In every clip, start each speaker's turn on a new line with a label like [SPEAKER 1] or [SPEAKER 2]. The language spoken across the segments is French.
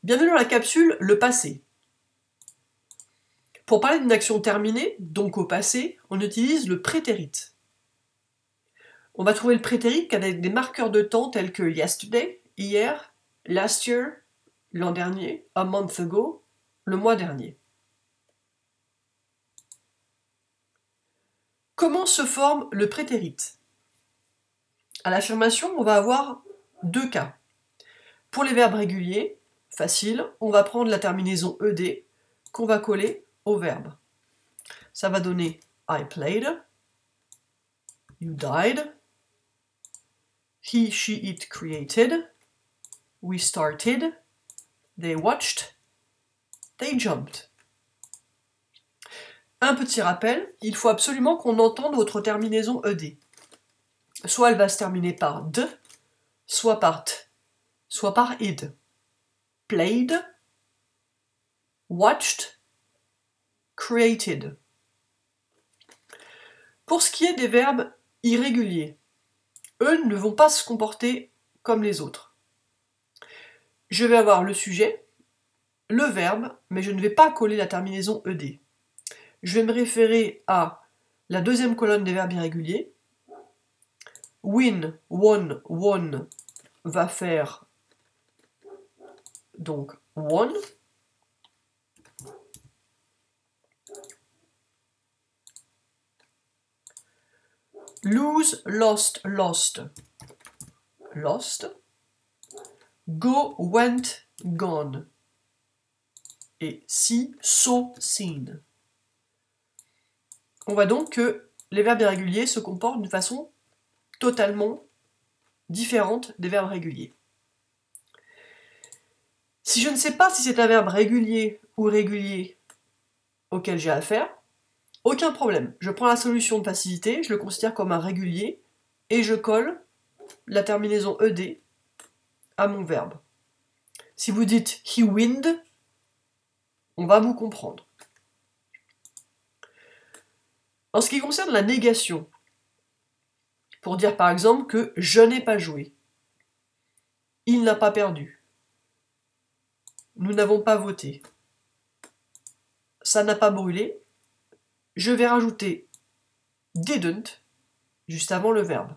[SPEAKER 1] Bienvenue dans la capsule le passé. Pour parler d'une action terminée, donc au passé, on utilise le prétérit. On va trouver le prétérit avec des marqueurs de temps tels que yesterday, hier, last year, l'an dernier, a month ago, le mois dernier. Comment se forme le prétérit? À l'affirmation, on va avoir deux cas. Pour les verbes réguliers, facile, on va prendre la terminaison ed qu'on va coller au verbe. Ça va donner I played, you died, he, she, it created, we started, they watched, they jumped. Un petit rappel, il faut absolument qu'on entende votre terminaison ed. Soit elle va se terminer par d, soit par t, soit par id. Played, watched, created. Pour ce qui est des verbes irréguliers, eux ne vont pas se comporter comme les autres. Je vais avoir le sujet, le verbe, mais je ne vais pas coller la terminaison ed. Je vais me référer à la deuxième colonne des verbes irréguliers. Win, won, won va faire donc won. Lose, lost, lost, lost. Go, went, gone. Et see, saw, seen. On voit donc que les verbes irréguliers se comportent d'une façon totalement différente des verbes réguliers. Si je ne sais pas si c'est un verbe régulier ou irrégulier auquel j'ai affaire, aucun problème. Je prends la solution de facilité, je le considère comme un régulier, et je colle la terminaison ed à mon verbe. Si vous dites he winned, on va vous comprendre. En ce qui concerne la négation, pour dire par exemple que je n'ai pas joué, il n'a pas perdu, nous n'avons pas voté, ça n'a pas brûlé, je vais rajouter didn't juste avant le verbe.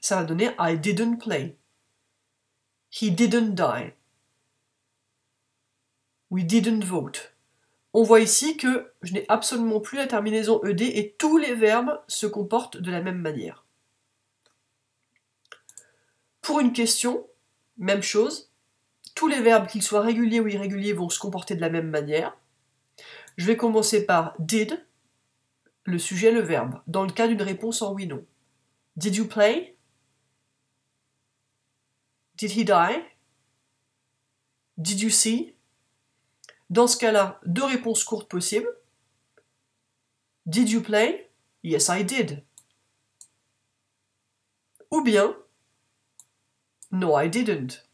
[SPEAKER 1] Ça va donner I didn't play. He didn't die. We didn't vote. On voit ici que je n'ai absolument plus la terminaison ed et tous les verbes se comportent de la même manière. Pour une question, même chose. Tous les verbes, qu'ils soient réguliers ou irréguliers, vont se comporter de la même manière. Je vais commencer par did, le sujet, le verbe, dans le cas d'une réponse en oui-non. Did you play? Did he die? Did you see? Dans ce cas-là, deux réponses courtes possibles. Did you play? Yes, I did. Ou bien, no, I didn't.